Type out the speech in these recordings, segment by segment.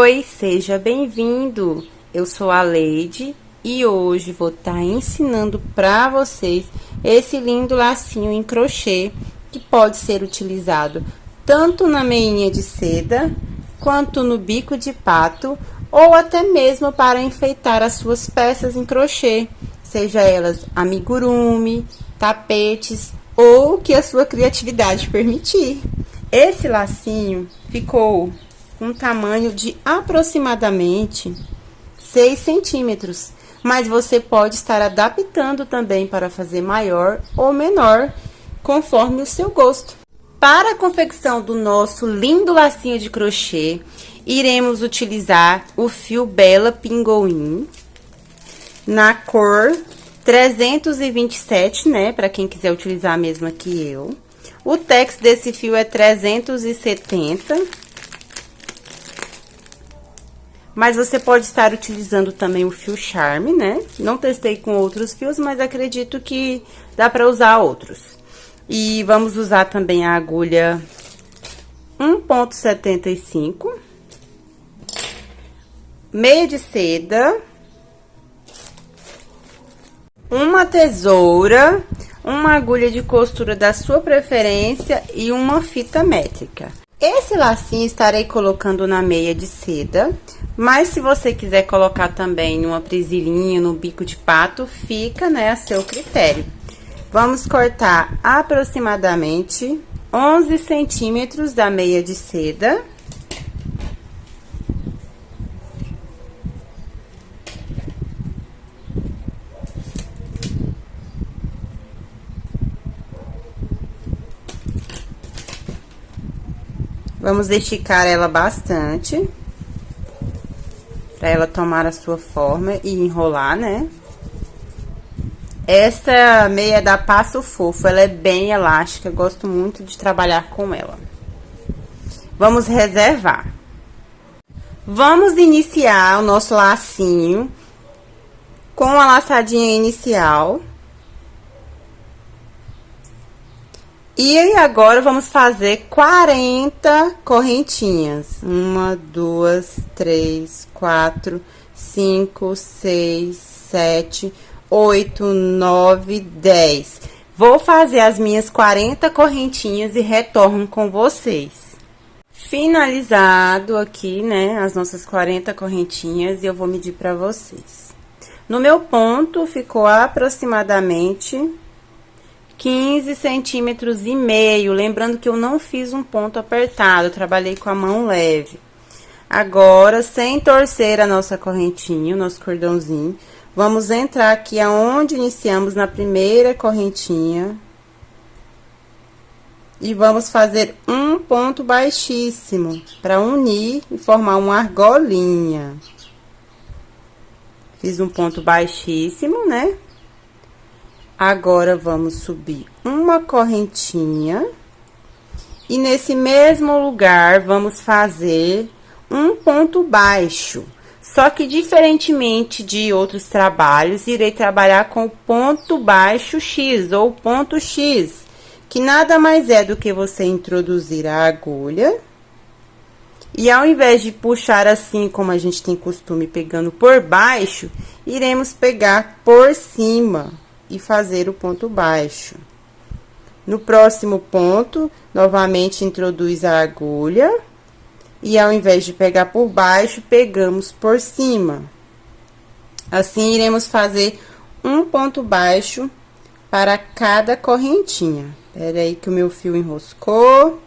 Oi, seja bem-vindo! Eu sou a Leide e hoje vou estar ensinando para vocês esse lindo lacinho em crochê que pode ser utilizado tanto na meinha de seda quanto no bico de pato ou até mesmo para enfeitar as suas peças em crochê, seja elas amigurumi, tapetes ou o que a sua criatividade permitir. Esse lacinho ficou com um tamanho de aproximadamente 6 centímetros, mas você pode estar adaptando também para fazer maior ou menor, conforme o seu gosto. Para a confecção do nosso lindo lacinho de crochê, iremos utilizar o fio Bella Pingoim, na cor 327, né, para quem quiser utilizar a mesma que eu. O tex desse fio é 370. Mas você pode estar utilizando também o fio Charme, né? Não testei com outros fios, mas acredito que dá para usar outros. E vamos usar também a agulha 1,75. Meia de seda. Uma tesoura. Uma agulha de costura da sua preferência e uma fita métrica. Esse lacinho estarei colocando na meia de seda, mas se você quiser colocar também numa presilhinha, no bico de pato, fica, né, a seu critério. Vamos cortar aproximadamente 11 centímetros da meia de seda. Vamos esticar ela bastante, para ela tomar a sua forma e enrolar, né? Essa meia da Passo Fofo, ela é bem elástica, gosto muito de trabalhar com ela. Vamos reservar. Vamos iniciar o nosso lacinho com a laçadinha inicial. E agora, vamos fazer 40 correntinhas. 1, 2, 3, 4, 5, 6, 7, 8, 9, 10. Vou fazer as minhas 40 correntinhas e retorno com vocês. Finalizado aqui, né, as nossas 40 correntinhas, e eu vou medir pra vocês. No meu ponto, ficou aproximadamente 15 centímetros e meio, lembrando que eu não fiz um ponto apertado, eu trabalhei com a mão leve. Agora, sem torcer a nossa correntinha, o nosso cordãozinho, vamos entrar aqui aonde iniciamos na primeira correntinha. E vamos fazer um ponto baixíssimo, para unir e formar uma argolinha. Fiz um ponto baixíssimo, né? Agora, vamos subir uma correntinha. E nesse mesmo lugar, vamos fazer um ponto baixo. Só que, diferentemente de outros trabalhos, irei trabalhar com o ponto baixo X, ou ponto X, que nada mais é do que você introduzir a agulha. E ao invés de puxar assim, como a gente tem costume, pegando por baixo, iremos pegar por cima e fazer o ponto baixo. No próximo ponto, novamente introduz a agulha e ao invés de pegar por baixo, pegamos por cima. Assim, iremos fazer um ponto baixo para cada correntinha. Espera aí que o meu fio enroscou.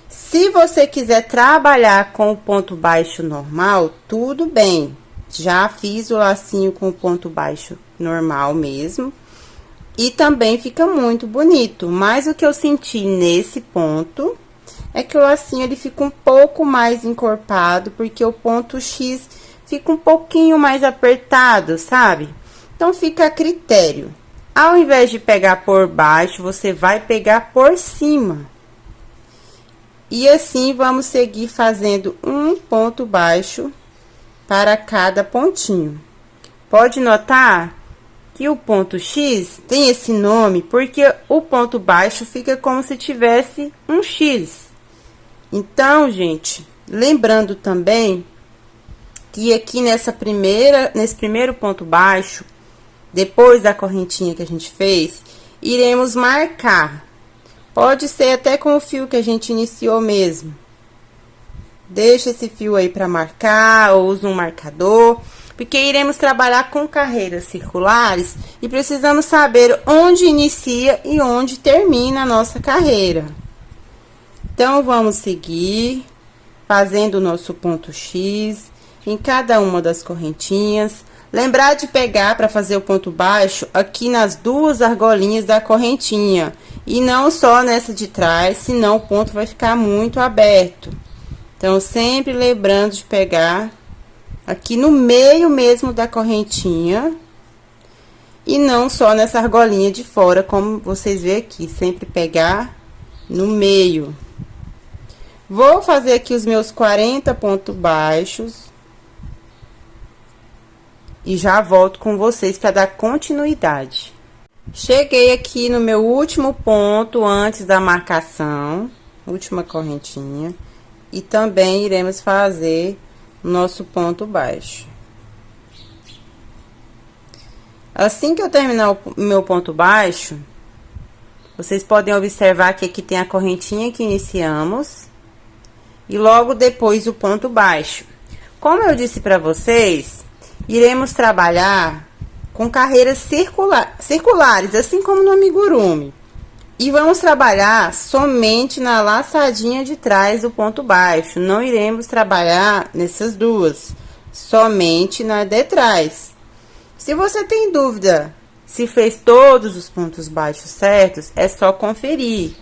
Se você quiser trabalhar com o ponto baixo normal, tudo bem. Já fiz o lacinho com o ponto baixo normal mesmo. E também fica muito bonito. Mas o que eu senti nesse ponto é que o lacinho ele fica um pouco mais encorpado, porque o ponto X fica um pouquinho mais apertado, sabe? Então, fica a critério. Ao invés de pegar por baixo, você vai pegar por cima. E assim, vamos seguir fazendo um ponto baixo para cada pontinho. Pode notar que o ponto X tem esse nome porque o ponto baixo fica como se tivesse um X. Então, gente, Lembrando também que aqui nesse primeiro ponto baixo, depois da correntinha que a gente fez, iremos marcar. Pode ser até com o fio que a gente iniciou mesmo. Deixa esse fio aí para marcar, ou usa um marcador, porque iremos trabalhar com carreiras circulares e precisamos saber onde inicia e onde termina a nossa carreira. Então, vamos seguir fazendo o nosso ponto X em cada uma das correntinhas. Lembrar de pegar para fazer o ponto baixo aqui nas duas argolinhas da correntinha e não só nessa de trás, senão o ponto vai ficar muito aberto. Então, sempre lembrando de pegar aqui no meio mesmo da correntinha e não só nessa argolinha de fora, como vocês veem aqui, sempre pegar no meio. Vou fazer aqui os meus 40 pontos baixos e já volto com vocês para dar continuidade. Cheguei aqui no meu último ponto antes da marcação, última correntinha, e também iremos fazer o nosso ponto baixo. Assim que eu terminar o meu ponto baixo, vocês podem observar que aqui tem a correntinha que iniciamos e logo depois o ponto baixo. Como eu disse para vocês, iremos trabalhar com carreiras circulares, assim como no amigurumi. E vamos trabalhar somente na laçadinha de trás do ponto baixo. Não iremos trabalhar nessas duas, somente na de trás. Se você tem dúvida se fez todos os pontos baixos certos, é só conferir.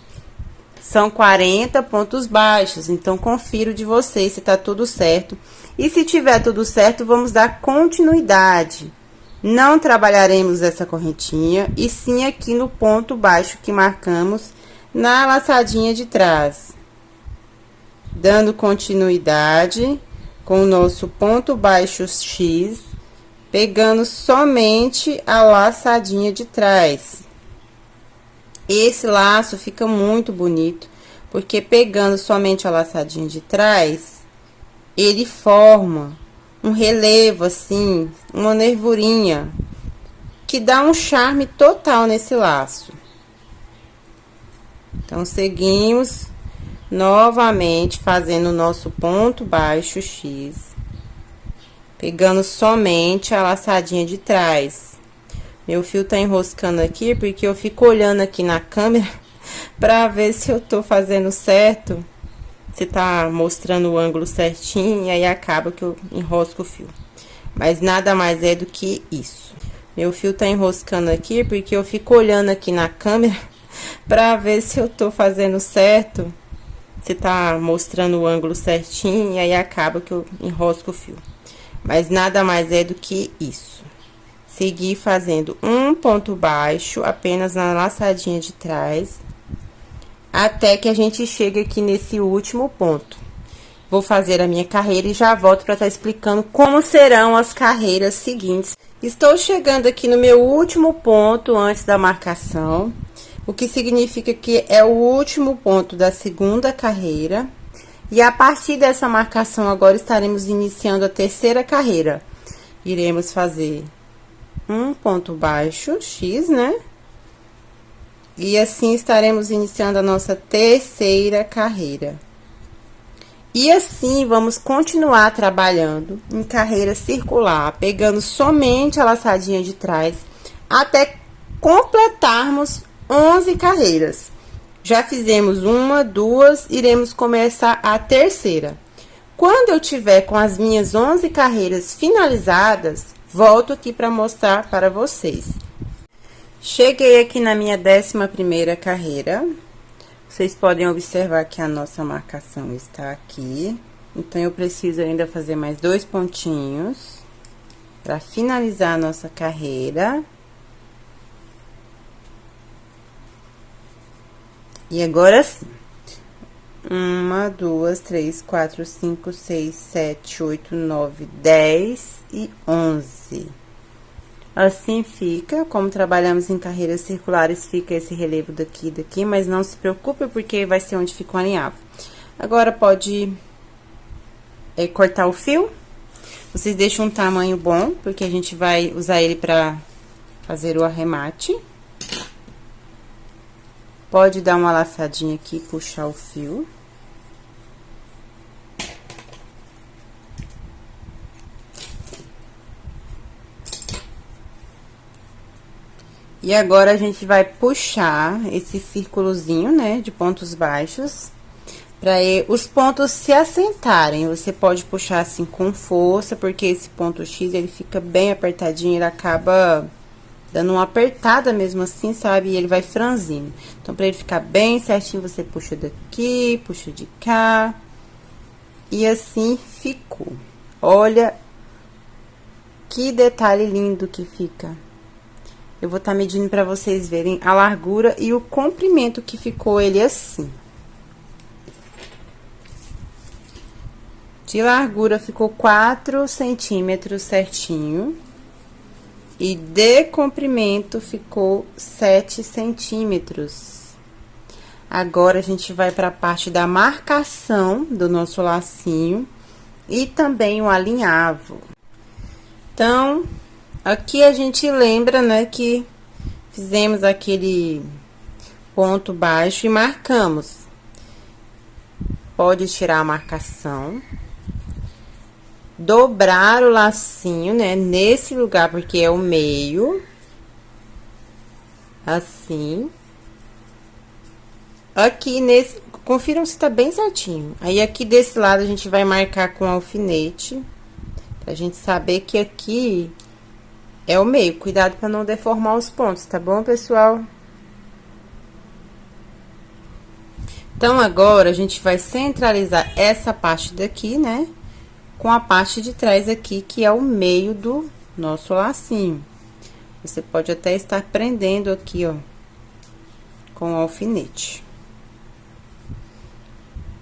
São 40 pontos baixos, então confiro de vocês se tá tudo certo. E se tiver tudo certo, vamos dar continuidade. Não trabalharemos essa correntinha, e sim aqui no ponto baixo que marcamos na laçadinha de trás. Dando continuidade com o nosso ponto baixo X, pegando somente a laçadinha de trás. Esse laço fica muito bonito, porque pegando somente a laçadinha de trás, ele forma um relevo assim, uma nervurinha, que dá um charme total nesse laço. Então, seguimos novamente fazendo o nosso ponto baixo X, pegando somente a laçadinha de trás. Meu fio tá enroscando aqui, porque eu fico olhando aqui na câmera pra ver se eu tô fazendo certo, se tá mostrando o ângulo certinho, e aí acaba que eu enrosco o fio. Mas nada mais é do que isso. Meu fio tá enroscando aqui, porque eu fico olhando aqui na câmera pra ver se eu tô fazendo certo, se tá mostrando o ângulo certinho, e aí acaba que eu enrosco o fio. Mas nada mais é do que isso. Seguir fazendo um ponto baixo apenas na laçadinha de trás, até que a gente chegue aqui nesse último ponto. Vou fazer a minha carreira e já volto para estar explicando como serão as carreiras seguintes. Estou chegando aqui no meu último ponto antes da marcação, o que significa que é o último ponto da segunda carreira. E a partir dessa marcação agora estaremos iniciando a terceira carreira. Iremos fazer um ponto baixo X, né? E assim estaremos iniciando a nossa terceira carreira. E assim vamos continuar trabalhando em carreira circular, pegando somente a laçadinha de trás, até completarmos 11 carreiras. Já fizemos uma, duas, iremos começar a terceira. Quando eu tiver com as minhas 11 carreiras finalizadas, volto aqui para mostrar para vocês. Cheguei aqui na minha 11ª carreira. Vocês podem observar que a nossa marcação está aqui. Então, eu preciso ainda fazer mais 2 pontinhos para finalizar a nossa carreira. E agora sim. 1, 2, 3, 4, 5, 6, 7, 8, 9, 10 e 11. Assim fica, como trabalhamos em carreiras circulares, fica esse relevo daqui e daqui, mas não se preocupe, porque vai ser onde fica o alinhavo. Agora, pode cortar o fio. Vocês deixam um tamanho bom, porque a gente vai usar ele pra fazer o arremate. Pode dar uma laçadinha aqui, puxar o fio. E agora, a gente vai puxar esse círculozinho, né, de pontos baixos, para os pontos se assentarem. Você pode puxar assim com força, porque esse ponto X, ele fica bem apertadinho, ele acaba dando uma apertada mesmo assim, sabe? E ele vai franzindo. Então, para ele ficar bem certinho, você puxa daqui, puxa de cá. E assim ficou. Olha que detalhe lindo que fica. Eu vou estar medindo para vocês verem a largura e o comprimento que ficou ele assim. De largura ficou 4 centímetros certinho. E de comprimento ficou 7 centímetros. Agora, a gente vai para a parte da marcação do nosso lacinho e também o alinhavo. Então, aqui a gente lembra, né, que fizemos aquele ponto baixo e marcamos. Pode tirar a marcação. Dobrar o lacinho, né, nesse lugar, porque é o meio. Assim. Aqui nesse, confiram se tá bem certinho. Aí, aqui desse lado, a gente vai marcar com alfinete, pra gente saber que aqui é o meio. Cuidado pra não deformar os pontos, tá bom, pessoal? Então, agora, a gente vai centralizar essa parte daqui, né, com a parte de trás aqui, que é o meio do nosso lacinho. Você pode até estar prendendo aqui, ó, com o alfinete.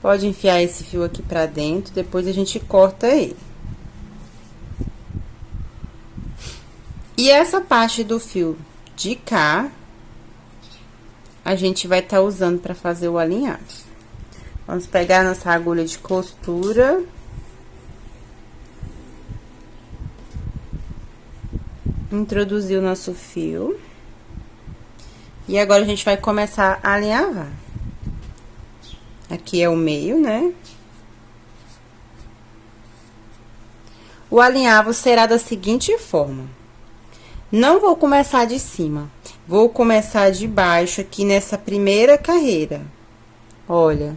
Pode enfiar esse fio aqui pra dentro, depois a gente corta ele. E essa parte do fio de cá, a gente vai estar usando pra fazer o alinhavo. Vamos pegar nossa agulha de costura. Introduzir o nosso fio. E agora, a gente vai começar a alinhavar. Aqui é o meio, né? O alinhavo será da seguinte forma. Não vou começar de cima. Vou começar de baixo aqui nessa primeira carreira. Olha.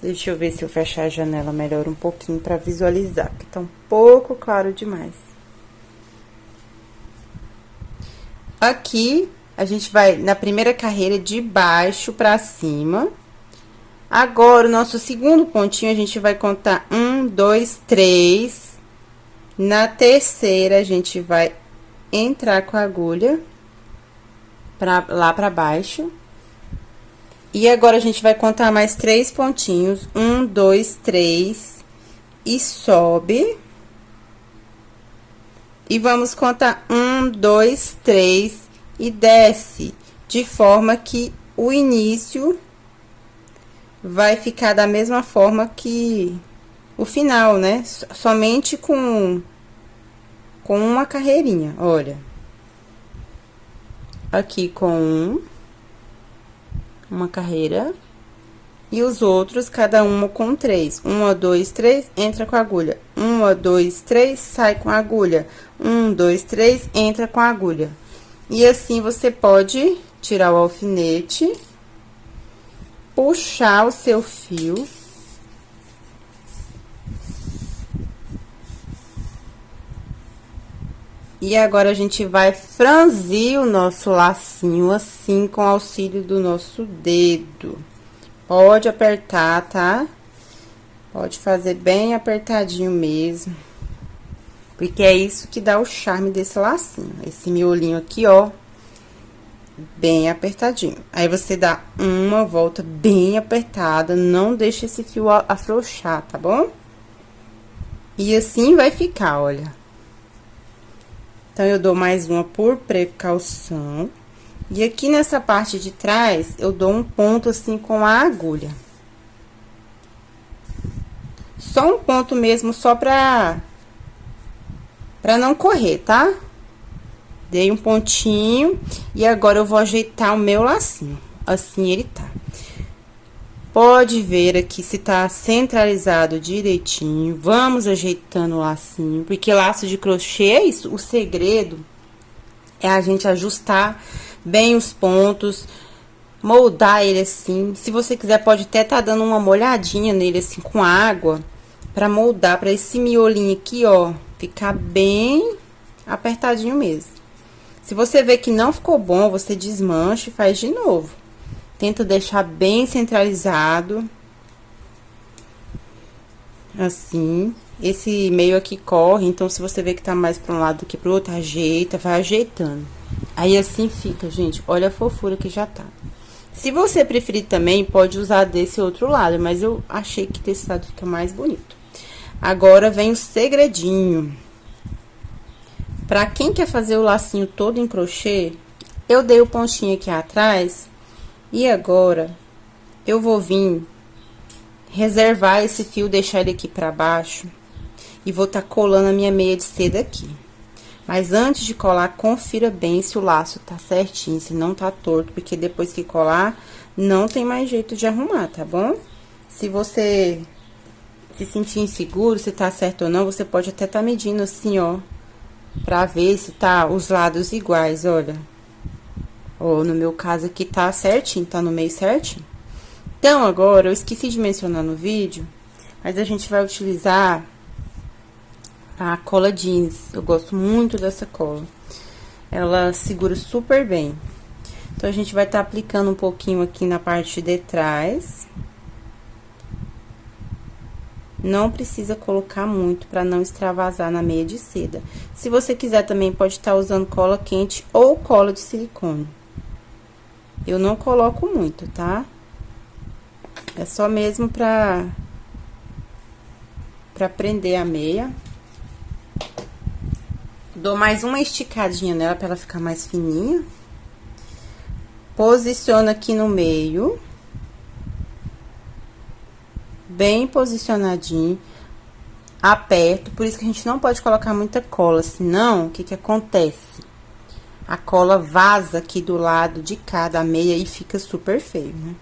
Deixa eu ver se eu fechar a janela melhor um pouquinho pra visualizar, porque tá um pouco claro demais. Aqui, a gente vai na primeira carreira de baixo pra cima. Agora, o nosso segundo pontinho, a gente vai contar 1, 2, 3. Na terceira, a gente vai entrar com a agulha lá pra baixo. E agora, a gente vai contar mais 3 pontinhos. 1, 2, 3. E sobe. E vamos contar 1, 2, 3 e desce. De forma que o início vai ficar da mesma forma que o final, né? Somente com uma carreirinha, olha. Aqui com uma carreira. E os outros, cada uma com 3. 1, 2, 3, entra com a agulha. 1, 2, 3, sai com a agulha. 1, 2, 3, entra com a agulha. E assim, você pode tirar o alfinete, puxar o seu fio. E agora, a gente vai franzir o nosso lacinho assim, com auxílio do nosso dedo. Pode apertar, tá? Pode fazer bem apertadinho mesmo. Porque é isso que dá o charme desse lacinho. Esse miolinho aqui, ó, bem apertadinho. Aí, você dá uma volta bem apertada, não deixa esse fio afrouxar, tá bom? E assim vai ficar, olha. Então, eu dou mais uma por precaução. E aqui nessa parte de trás, eu dou um ponto assim com a agulha. Só um ponto mesmo, só pra não correr, tá? Dei um pontinho e agora eu vou ajeitar o meu lacinho. Assim ele tá. Pode ver aqui se tá centralizado direitinho. Vamos ajeitando o lacinho, porque laço de crochê é isso. O segredo é a gente ajustar bem os pontos, moldar ele assim. Se você quiser, pode até tá dando uma molhadinha nele assim com água, pra moldar, pra esse miolinho aqui, ó, ficar bem apertadinho mesmo. Se você ver que não ficou bom, você desmancha e faz de novo. Tenta deixar bem centralizado. Assim. Esse meio aqui corre, então se você ver que tá mais pra um lado do que pro outro, ajeita, vai ajeitando. Aí assim fica, gente. Olha a fofura que já tá. Se você preferir também, pode usar desse outro lado, mas eu achei que desse lado fica mais bonito. Agora vem o segredinho. Pra quem quer fazer o lacinho todo em crochê, eu dei o pontinho aqui atrás. E agora, eu vou vir reservar esse fio, deixar ele aqui pra baixo. E vou tá colando a minha meia de seda aqui. Mas antes de colar, confira bem se o laço tá certinho, se não tá torto. Porque depois que colar, não tem mais jeito de arrumar, tá bom? Se você se sentir inseguro, se tá certo ou não, você pode até tá medindo assim, ó. Pra ver se tá os lados iguais, olha. Ó, no meu caso aqui tá certinho, tá no meio certinho. Então, agora, eu esqueci de mencionar no vídeo, mas a gente vai utilizar a cola jeans. Eu gosto muito dessa cola. Ela segura super bem. Então, a gente vai tá aplicando um pouquinho aqui na parte de trás. Não precisa colocar muito para não extravasar na meia de seda. Se você quiser também, pode estar usando cola quente ou cola de silicone. Eu não coloco muito, tá? É só mesmo pra prender a meia. Dou mais uma esticadinha nela pra ela ficar mais fininha. Posiciono aqui no meio. Bem posicionadinho. Aperto, por isso que a gente não pode colocar muita cola, senão, o que que acontece? A cola vaza aqui do lado de cá da meia e fica super feio, né?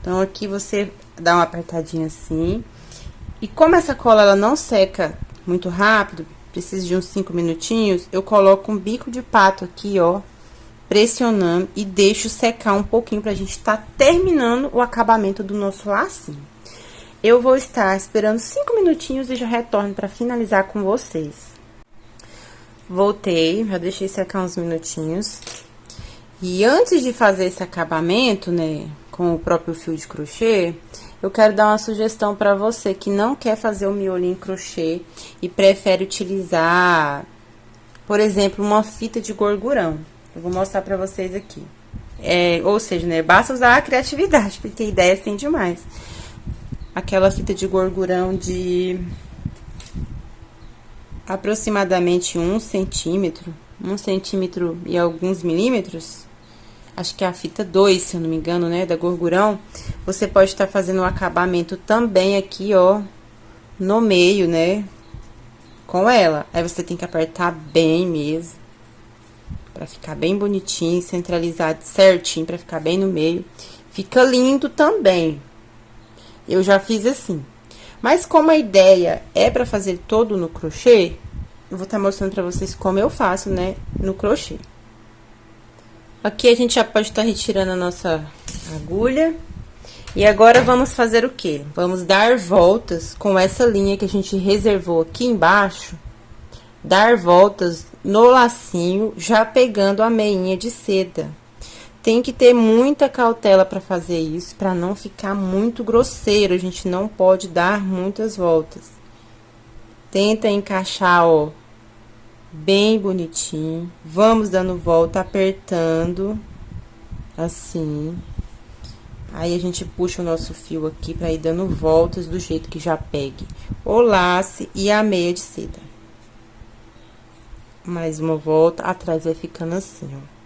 Então, aqui você dá uma apertadinha assim. E como essa cola, ela não seca muito rápido, precisa de uns 5 minutinhos, eu coloco um bico de pato aqui, ó, pressionando e deixo secar um pouquinho pra gente tá terminando o acabamento do nosso lacinho. Eu vou estar esperando 5 minutinhos e já retorno pra finalizar com vocês. Voltei, já deixei secar uns minutinhos. E antes de fazer esse acabamento, né, com o próprio fio de crochê, eu quero dar uma sugestão pra você que não quer fazer o miolinho em crochê e prefere utilizar, por exemplo, uma fita de gorgurão. Eu vou mostrar pra vocês aqui. Ou seja, né, basta usar a criatividade, porque a ideia é assim demais. Aquela fita de gorgurão de aproximadamente 1 centímetro, 1 centímetro e alguns milímetros, acho que é a fita 2, se eu não me engano, né, da gorgurão. Você pode estar fazendo o acabamento também aqui, ó, no meio, né, com ela. Aí você tem que apertar bem mesmo, pra ficar bem bonitinho, centralizado certinho, pra ficar bem no meio. Fica lindo também. Eu já fiz assim. Mas como a ideia é pra fazer todo no crochê, eu vou estar mostrando pra vocês como eu faço, né, no crochê. Aqui a gente já pode estar retirando a nossa agulha. E agora vamos fazer o quê? Vamos dar voltas com essa linha que a gente reservou aqui embaixo. Dar voltas no lacinho, já pegando a meinha de seda. Tem que ter muita cautela para fazer isso, para não ficar muito grosseiro. A gente não pode dar muitas voltas. Tenta encaixar, ó, bem bonitinho. Vamos dando volta, apertando, assim. Aí, a gente puxa o nosso fio aqui para ir dando voltas do jeito que já pegue o lace e a meia de seda. Mais uma volta, atrás vai ficando assim, ó.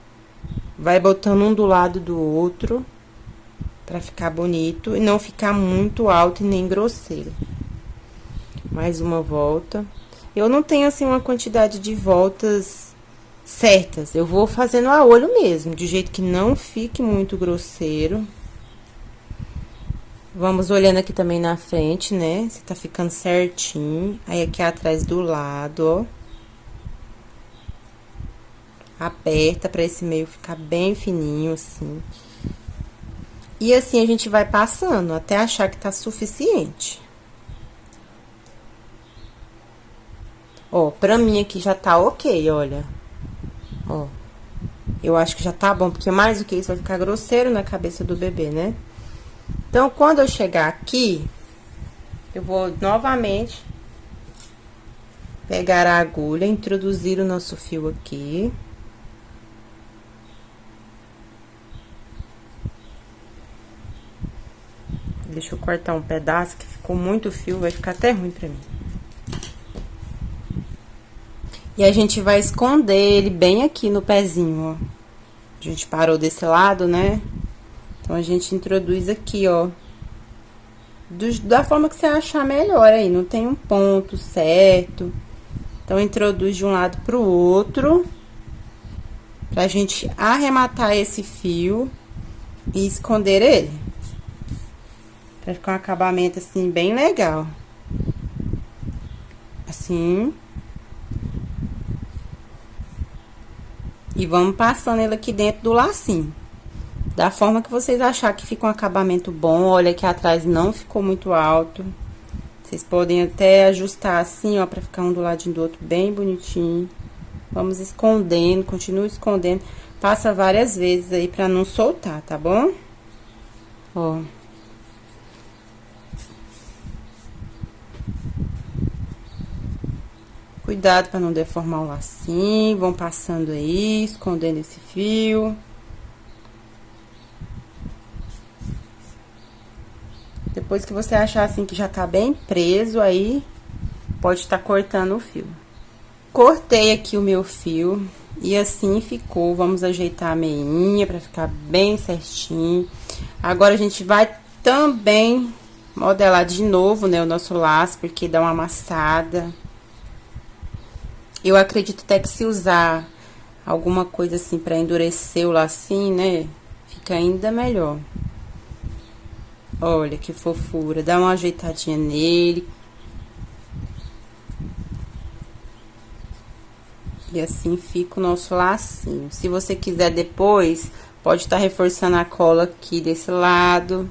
Vai botando um do lado do outro, pra ficar bonito e não ficar muito alto e nem grosseiro. Mais uma volta. Eu não tenho, assim, uma quantidade de voltas certas. Eu vou fazendo a olho mesmo, de jeito que não fique muito grosseiro. Vamos olhando aqui também na frente, né? Se tá ficando certinho. Aí, aqui atrás do lado, ó. Aperta pra esse meio ficar bem fininho, assim. E assim a gente vai passando até achar que tá suficiente. Ó, pra mim aqui já tá ok, olha. Ó. Eu acho que já tá bom, porque mais do que isso vai ficar grosseiro na cabeça do bebê, né? Então, quando eu chegar aqui, eu vou novamente pegar a agulha, introduzir o nosso fio aqui. Deixa eu cortar um pedaço, que ficou muito fio, vai ficar até ruim pra mim. E a gente vai esconder ele bem aqui no pezinho, ó. A gente parou desse lado, né? Então, a gente introduz aqui, ó. Da forma que você achar melhor aí, não tem um ponto certo. Então, introduz de um lado pro outro. Pra gente arrematar esse fio e esconder ele. Pra ficar um acabamento, assim, bem legal. Assim. E vamos passando ele aqui dentro do lacinho. Da forma que vocês acharem que fica um acabamento bom. Olha, aqui atrás não ficou muito alto. Vocês podem até ajustar assim, ó, pra ficar um do ladinho do outro bem bonitinho. Vamos escondendo, continua escondendo. Passa várias vezes aí pra não soltar, tá bom? Ó. Cuidado pra não deformar o lacinho. Vão passando aí, escondendo esse fio. Depois que você achar assim que já tá bem preso, aí pode estar cortando o fio. Cortei aqui o meu fio e assim ficou. Vamos ajeitar a meinha pra ficar bem certinho. Agora a gente vai também modelar de novo, né, o nosso laço, porque dá uma amassada. Eu acredito até que se usar alguma coisa assim pra endurecer o lacinho, né, fica ainda melhor. Olha que fofura, dá uma ajeitadinha nele. E assim fica o nosso lacinho. Se você quiser depois, pode estar reforçando a cola aqui desse lado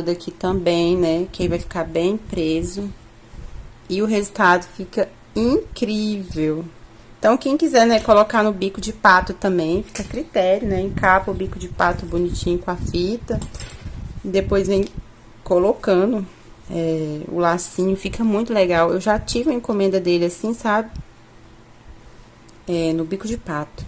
daqui também, né? Que aí vai ficar bem preso. E o resultado fica incrível. Então, quem quiser, né, colocar no bico de pato também, fica a critério, né? Encapa o bico de pato bonitinho com a fita. Depois vem colocando o lacinho, fica muito legal. Eu já tive uma encomenda dele assim, sabe? No bico de pato.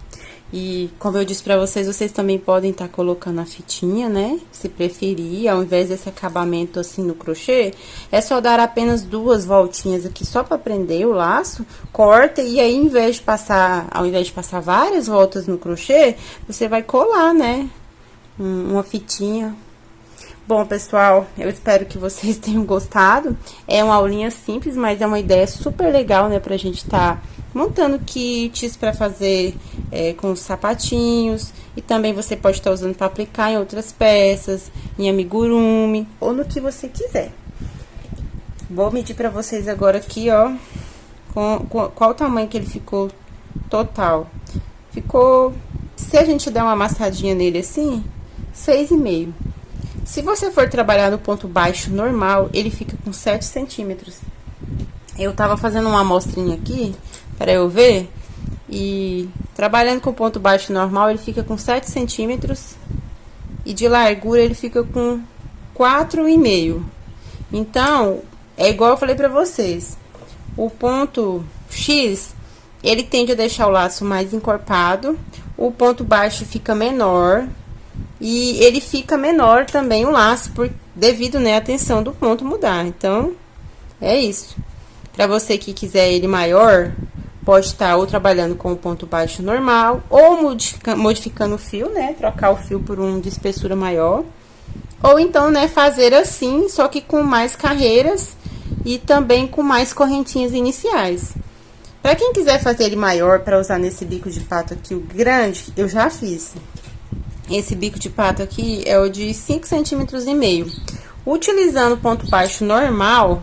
E como eu disse pra vocês, vocês também podem estar colocando a fitinha, né? Se preferir, ao invés desse acabamento assim no crochê, é só dar apenas 2 voltinhas aqui só pra prender o laço, corta e aí, ao invés de passar várias voltas no crochê, você vai colar, né? Uma fitinha. Bom, pessoal, eu espero que vocês tenham gostado. É uma aulinha simples, mas é uma ideia super legal, né? Pra gente tá montando kits pra fazer com os sapatinhos. E também você pode estar usando pra aplicar em outras peças, em amigurumi, ou no que você quiser. Vou medir pra vocês agora aqui, ó, qual o tamanho que ele ficou total. Ficou, se a gente der uma amassadinha nele assim, 6,5. Se você for trabalhar no ponto baixo normal, ele fica com 7 centímetros. Eu tava fazendo uma amostrinha aqui, para eu ver, e trabalhando com ponto baixo normal, ele fica com 7 centímetros, e de largura ele fica com 4,5. Então, é igual eu falei pra vocês, o ponto X, ele tende a deixar o laço mais encorpado, o ponto baixo fica menor, e ele fica menor também o laço, devido, né, à tensão do ponto mudar. Então, é isso. Pra você que quiser ele maior, pode estar ou trabalhando com o ponto baixo normal, ou modificando o fio, né? Trocar o fio por um de espessura maior. Ou então, né, fazer assim, só que com mais carreiras e também com mais correntinhas iniciais. Para quem quiser fazer ele maior, para usar nesse bico de pato aqui, o grande, eu já fiz. Esse bico de pato aqui é o de 5,5 cm. Utilizando ponto baixo normal,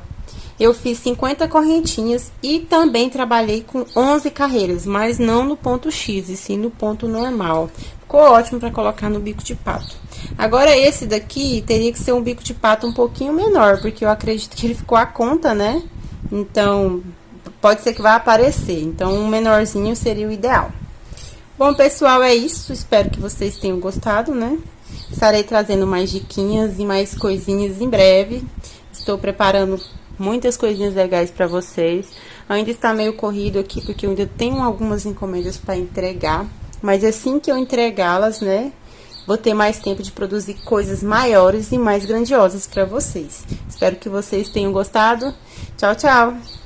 eu fiz 50 correntinhas e também trabalhei com 11 carreiras, mas não no ponto X, e sim no ponto normal. Ficou ótimo para colocar no bico de pato. Agora, esse daqui teria que ser um bico de pato um pouquinho menor, porque eu acredito que ele ficou à conta, né? Então, pode ser que vá aparecer. Então, um menorzinho seria o ideal. Bom, pessoal, é isso. Espero que vocês tenham gostado, né? Estarei trazendo mais diquinhas e mais coisinhas em breve. Estou preparando muitas coisinhas legais para vocês. Ainda está meio corrido aqui, porque eu ainda tenho algumas encomendas para entregar. Mas assim que eu entregá-las, né, vou ter mais tempo de produzir coisas maiores e mais grandiosas para vocês. Espero que vocês tenham gostado. Tchau, tchau!